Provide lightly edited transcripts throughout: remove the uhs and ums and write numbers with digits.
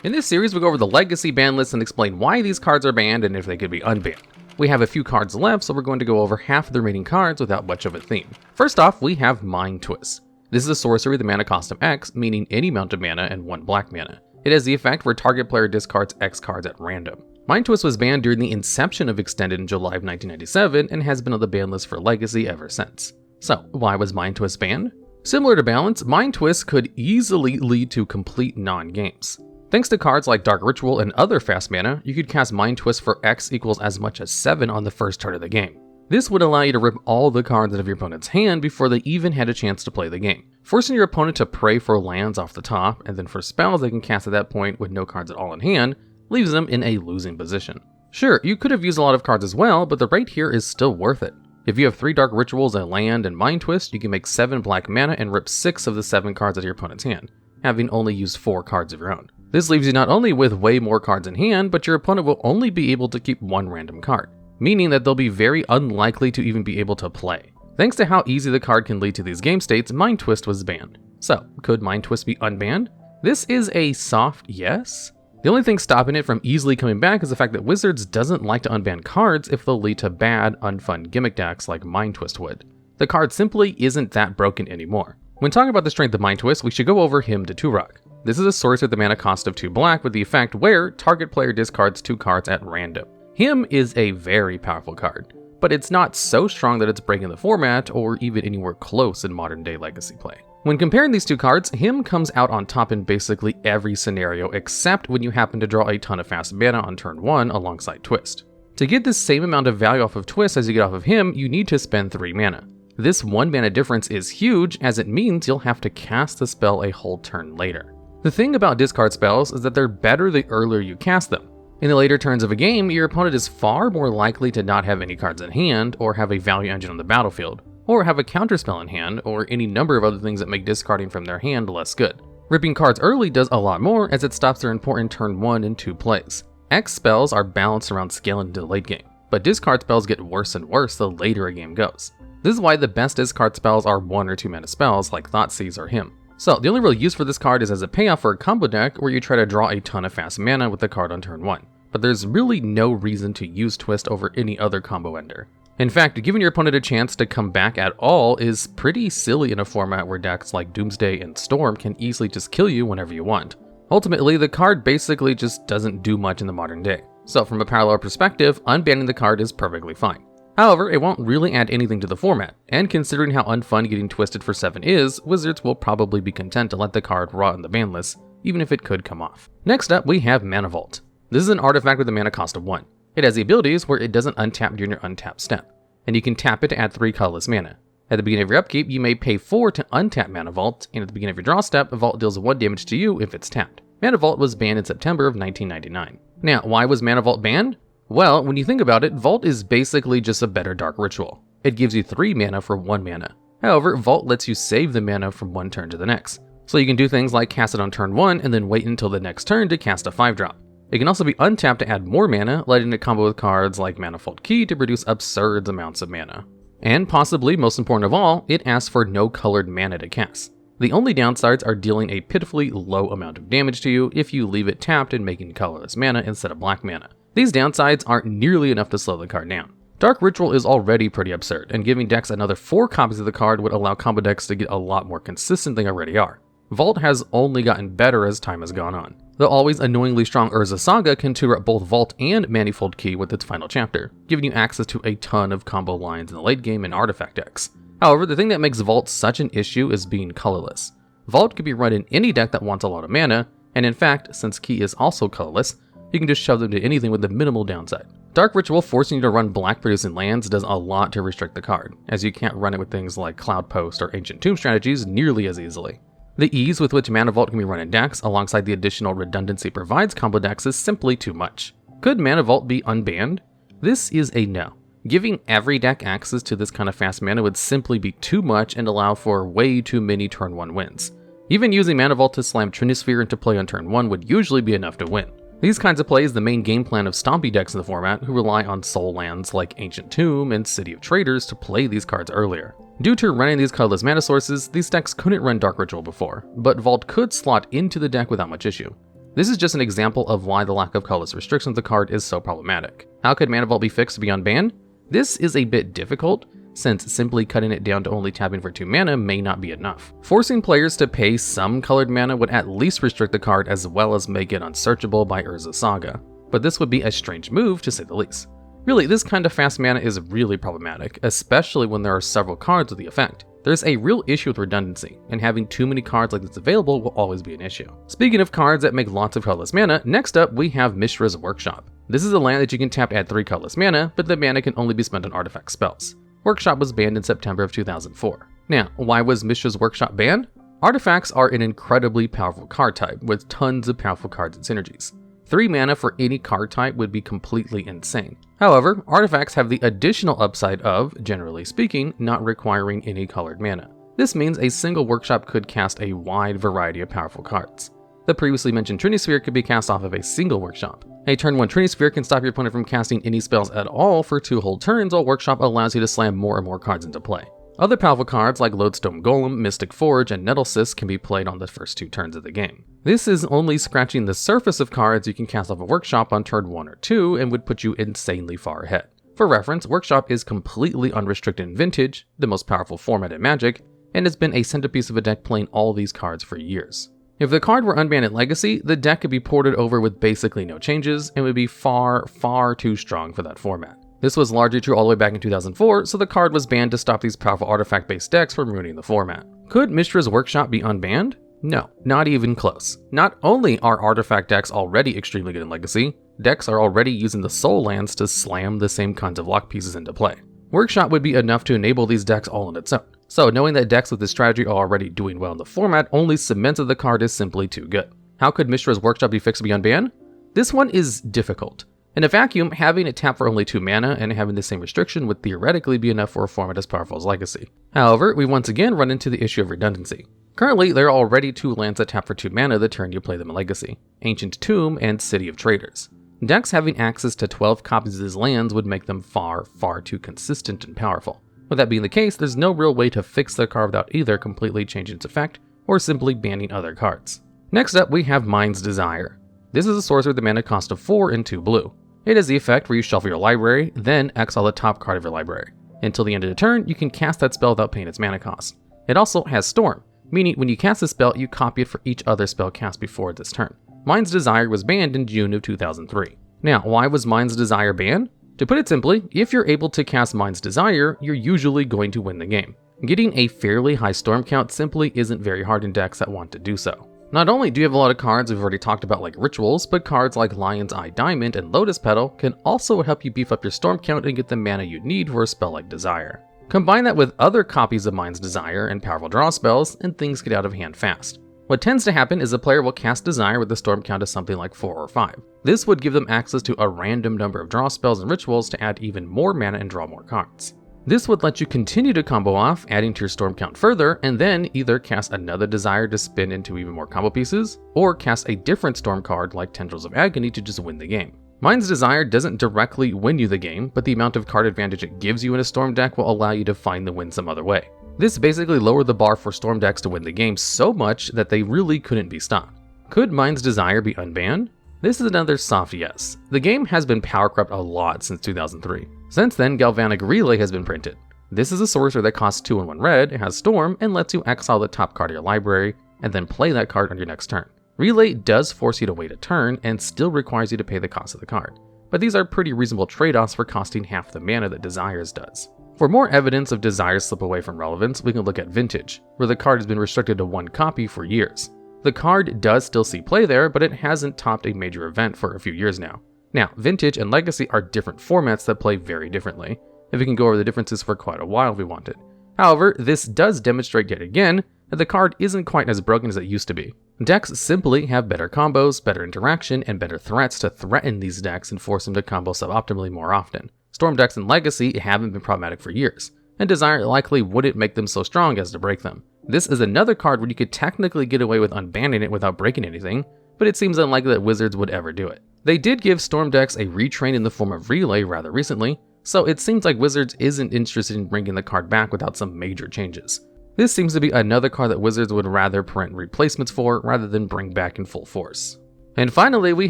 In this series, we go over the legacy ban list and explain why these cards are banned and if they could be unbanned. We have a few cards left, so we're going to go over half of the remaining cards without much of a theme. First off, we have Mind Twist. This is a sorcery with a mana cost of X, meaning any amount of mana and 1 black mana. It has the effect where target player discards X cards at random. Mind Twist was banned during the inception of Extended in July of 1997 and has been on the ban list for Legacy ever since. So, why was Mind Twist banned? Similar to Balance, Mind Twist could easily lead to complete non-games. Thanks to cards like Dark Ritual and other fast mana, you could cast Mind Twist for X equals as much as 7 on the first turn of the game. This would allow you to rip all the cards out of your opponent's hand before they even had a chance to play the game, forcing your opponent to pray for lands off the top, and then for spells they can cast at that point with no cards at all in hand, leaves them in a losing position. Sure, you could have used a lot of cards as well, but the rate here is still worth it. If you have 3 Dark Rituals, a land, and Mind Twist, you can make 7 black mana and rip 6 of the 7 cards out of your opponent's hand, having only used 4 cards of your own. This leaves you not only with way more cards in hand, but your opponent will only be able to keep 1 random card, meaning that they'll be very unlikely to even be able to play. Thanks to how easy the card can lead to these game states, Mind Twist was banned. So, could Mind Twist be unbanned? This is a soft yes. The only thing stopping it from easily coming back is the fact that Wizards doesn't like to unban cards if they'll lead to bad, unfun gimmick decks like Mind Twist would. The card simply isn't that broken anymore. When talking about the strength of Mind Twist, we should go over Him to Turok. This is a sorcery with a mana cost of 2 black with the effect where target player discards 2 cards at random. Him is a very powerful card, but it's not so strong that it's breaking the format or even anywhere close in modern day Legacy play. When comparing these 2 cards, Him comes out on top in basically every scenario except when you happen to draw a ton of fast mana on turn 1 alongside Twist. To get the same amount of value off of Twist as you get off of Him, you need to spend 3 mana. This 1 mana difference is huge as it means you'll have to cast the spell a whole turn later. The thing about discard spells is that they're better the earlier you cast them. In the later turns of a game, your opponent is far more likely to not have any cards in hand, or have a value engine on the battlefield, or have a counterspell in hand, or any number of other things that make discarding from their hand less good. Ripping cards early does a lot more as it stops their important turn 1 and 2 plays. X spells are balanced around scaling into the late game, but discard spells get worse and worse the later a game goes. This is why the best discard spells are 1 or 2 mana spells like Thoughtseize or Him. So, the only real use for this card is as a payoff for a combo deck where you try to draw a ton of fast mana with the card on turn 1. But there's really no reason to use Twist over any other combo ender. In fact, giving your opponent a chance to come back at all is pretty silly in a format where decks like Doomsday and Storm can easily just kill you whenever you want. Ultimately, the card basically just doesn't do much in the modern day. So from a parallel perspective, unbanning the card is perfectly fine. However, it won't really add anything to the format, and considering how unfun getting Twisted for 7 is, Wizards will probably be content to let the card rot in the ban list, even if it could come off. Next up, we have Mana Vault. This is an artifact with a mana cost of 1. It has the abilities where it doesn't untap during your untap step, and you can tap it to add 3 colorless mana. At the beginning of your upkeep, you may pay 4 to untap Mana Vault, and at the beginning of your draw step, Vault deals 1 damage to you if it's tapped. Mana Vault was banned in September of 1999. Now, why was Mana Vault banned? Well, when you think about it, Vault is basically just a better Dark Ritual. It gives you 3 mana for 1 mana. However, Vault lets you save the mana from one turn to the next. So you can do things like cast it on turn 1 and then wait until the next turn to cast a 5-drop. It can also be untapped to add more mana, letting it combo with cards like Manifold Key to produce absurd amounts of mana. And possibly most important of all, it asks for no colored mana to cast. The only downsides are dealing a pitifully low amount of damage to you if you leave it tapped and making colorless mana instead of black mana. These downsides aren't nearly enough to slow the card down. Dark Ritual is already pretty absurd, and giving decks another 4 copies of the card would allow combo decks to get a lot more consistent than they already are. Vault has only gotten better as time has gone on. The always annoyingly strong Urza Saga can tutor up both Vault and Manifold Key with its final chapter, giving you access to a ton of combo lines in the late game and artifact decks. However, the thing that makes Vault such an issue is being colorless. Vault can be run in any deck that wants a lot of mana, and in fact, since Key is also colorless, you can just shove them to anything with the minimal downside. Dark Ritual forcing you to run black producing lands does a lot to restrict the card, as you can't run it with things like Cloud Post or Ancient Tomb strategies nearly as easily. The ease with which Mana Vault can be run in decks, alongside the additional redundancy it provides combo decks, is simply too much. Could Mana Vault be unbanned? This is a no. Giving every deck access to this kind of fast mana would simply be too much and allow for way too many turn 1 wins. Even using Mana Vault to slam Trinisphere into play on turn 1 would usually be enough to win. These kinds of plays the main game plan of stompy decks in the format who rely on soul lands like Ancient Tomb and City of Traders to play these cards earlier. Due to running these colorless mana sources, these decks couldn't run Dark Ritual before, but Vault could slot into the deck without much issue. This is just an example of why the lack of colorless restriction of the card is so problematic. How could Mana Vault be fixed to be unbanned? This is a bit difficult, since simply cutting it down to only tapping for 2 mana may not be enough. Forcing players to pay some colored mana would at least restrict the card as well as make it unsearchable by Urza Saga, but this would be a strange move to say the least. Really, this kind of fast mana is really problematic, especially when there are several cards with the effect. There's a real issue with redundancy, and having too many cards like this available will always be an issue. Speaking of cards that make lots of colorless mana, next up we have Mishra's Workshop. This is a land that you can tap at 3 colorless mana, but the mana can only be spent on artifact spells. Workshop was banned in September of 2004. Now, why was Mishra's Workshop banned? Artifacts are an incredibly powerful card type, with tons of powerful cards and synergies. 3 mana for any card type would be completely insane. However, artifacts have the additional upside of, generally speaking, not requiring any colored mana. This means a single workshop could cast a wide variety of powerful cards. The previously mentioned Trinity Sphere could be cast off of a single workshop. A turn 1 Trinity Sphere can stop your opponent from casting any spells at all for 2 whole turns, while Workshop allows you to slam more and more cards into play. Other powerful cards like Lodestone Golem, Mystic Forge, and Nettlecyst can be played on the first 2 turns of the game. This is only scratching the surface of cards you can cast off a Workshop on turn 1 or 2 and would put you insanely far ahead. For reference, Workshop is completely unrestricted in Vintage, the most powerful format in Magic, and has been a centerpiece of a deck playing all these cards for years. If the card were unbanned in Legacy, the deck could be ported over with basically no changes and would be far, far too strong for that format. This was largely true all the way back in 2004, so the card was banned to stop these powerful artifact-based decks from ruining the format. Could Mishra's Workshop be unbanned? No, not even close. Not only are artifact decks already extremely good in Legacy, decks are already using the soul lands to slam the same kinds of lock pieces into play. Workshop would be enough to enable these decks all on its own. So knowing that decks with this strategy are already doing well in the format only cements that the card is simply too good. How could Mishra's Workshop be fixed to be unbanned? This one is difficult. In a vacuum, having it tap for only 2 mana and having the same restriction would theoretically be enough for a format as powerful as Legacy. However, we once again run into the issue of redundancy. Currently, there are already 2 lands that tap for 2 mana the turn you play them in Legacy, Ancient Tomb and City of Traders. Decks having access to 12 copies of these lands would make them far, far too consistent and powerful. With that being the case, there's no real way to fix the card without either completely changing its effect or simply banning other cards. Next up, we have Mind's Desire. This is a sorcery with a mana cost of 4 and 2 blue. It has the effect where you shuffle your library, then exile the top card of your library. Until the end of the turn, you can cast that spell without paying its mana cost. It also has Storm, meaning when you cast a spell, you copy it for each other spell cast before this turn. Mind's Desire was banned in June of 2003. Now, why was Mind's Desire banned? To put it simply, if you're able to cast Mind's Desire, you're usually going to win the game. Getting a fairly high storm count simply isn't very hard in decks that want to do so. Not only do you have a lot of cards we've already talked about like Rituals, but cards like Lion's Eye Diamond and Lotus Petal can also help you beef up your storm count and get the mana you need for a spell like Desire. Combine that with other copies of Mind's Desire and powerful draw spells, and things get out of hand fast. What tends to happen is the player will cast Desire with a storm count of something like 4 or 5. This would give them access to a random number of draw spells and rituals to add even more mana and draw more cards. This would let you continue to combo off, adding to your storm count further, and then either cast another Desire to spin into even more combo pieces, or cast a different storm card like Tendrils of Agony to just win the game. Mind's Desire doesn't directly win you the game, but the amount of card advantage it gives you in a storm deck will allow you to find the win some other way. This basically lowered the bar for storm decks to win the game so much that they really couldn't be stopped. Could Mind's Desire be unbanned? This is another soft yes. The game has been power crept a lot since 2003. Since then, Galvanic Relay has been printed. This is a sorcerer that costs 2 and 1 red, it has Storm, and lets you exile the top card of your library, and then play that card on your next turn. Relay does force you to wait a turn, and still requires you to pay the cost of the card. But these are pretty reasonable trade-offs for costing half the mana that Desires does. For more evidence of Desire's slip away from relevance, we can look at Vintage, where the card has been restricted to 1 copy for years. The card does still see play there, but it hasn't topped a major event for a few years now. Now, Vintage and Legacy are different formats that play very differently, and we can go over the differences for quite a while if we wanted. However, this does demonstrate yet again that the card isn't quite as broken as it used to be. Decks simply have better combos, better interaction, and better threats to threaten these decks and force them to combo suboptimally more often. Storm decks in Legacy haven't been problematic for years, and Desire likely wouldn't make them so strong as to break them. This is another card where you could technically get away with unbanning it without breaking anything, but it seems unlikely that Wizards would ever do it. They did give Storm decks a retrain in the form of Relay rather recently, so it seems like Wizards isn't interested in bringing the card back without some major changes. This seems to be another card that Wizards would rather print replacements for rather than bring back in full force. And finally, we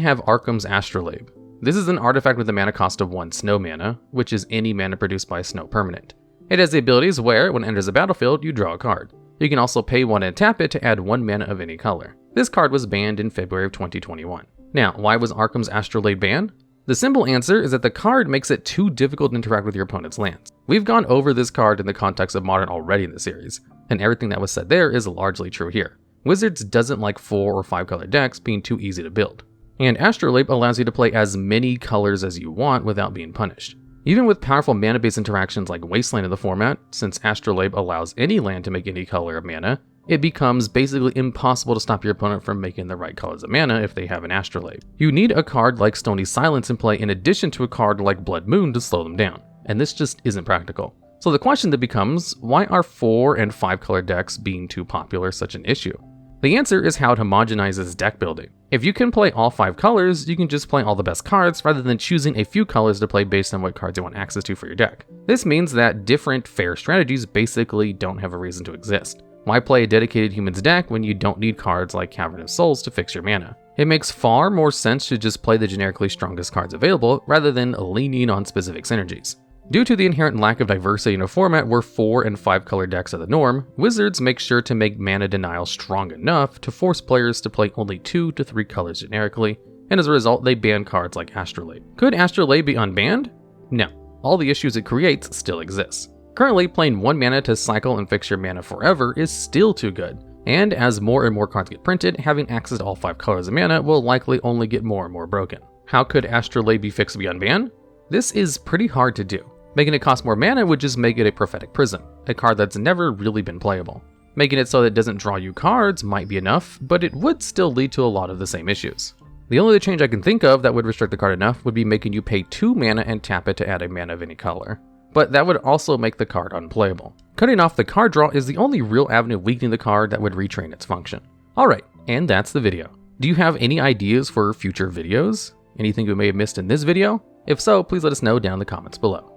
have Arcum's Astrolabe. This is an artifact with a mana cost of 1 snow mana, which is any mana produced by a snow permanent. It has the abilities where, when it enters a battlefield, you draw a card. You can also pay 1 and tap it to add 1 mana of any color. This card was banned in February of 2021. Now, why was Arcum's Astrolabe banned? The simple answer is that the card makes it too difficult to interact with your opponent's lands. We've gone over this card in the context of Modern already in the series, and everything that was said there is largely true here. Wizards doesn't like 4 or 5 color decks being too easy to build. And Astrolabe allows you to play as many colors as you want without being punished. Even with powerful mana-based interactions like Wasteland in the format, since Astrolabe allows any land to make any color of mana, it becomes basically impossible to stop your opponent from making the right colors of mana if they have an Astrolabe. You need a card like Stony Silence in play in addition to a card like Blood Moon to slow them down, and this just isn't practical. So the question that becomes, why are 4 and 5 color decks being too popular such an issue? The answer is how it homogenizes deck building. If you can play all 5 colors, you can just play all the best cards rather than choosing a few colors to play based on what cards you want access to for your deck. This means that different fair strategies basically don't have a reason to exist. Why play a dedicated humans deck when you don't need cards like Cavern of Souls to fix your mana? It makes far more sense to just play the generically strongest cards available rather than leaning on specific synergies. Due to the inherent lack of diversity in a format where 4 and 5 color decks are the norm, Wizards make sure to make mana denial strong enough to force players to play only 2 to 3 colors generically, and as a result they ban cards like Astrolabe. Could Astrolabe be unbanned? No. All the issues it creates still exist. Currently, playing 1 mana to cycle and fix your mana forever is still too good, and as more and more cards get printed, having access to all 5 colors of mana will likely only get more and more broken. How could Astrolabe be fixed to be unbanned? This is pretty hard to do. Making it cost more mana would just make it a Prophetic Prism, a card that's never really been playable. Making it so that it doesn't draw you cards might be enough, but it would still lead to a lot of the same issues. The only change I can think of that would restrict the card enough would be making you pay 2 mana and tap it to add a mana of any color. But that would also make the card unplayable. Cutting off the card draw is the only real avenue of weakening the card that would retrain its function. Alright, and that's the video. Do you have any ideas for future videos? Anything we may have missed in this video? If so, please let us know down in the comments below.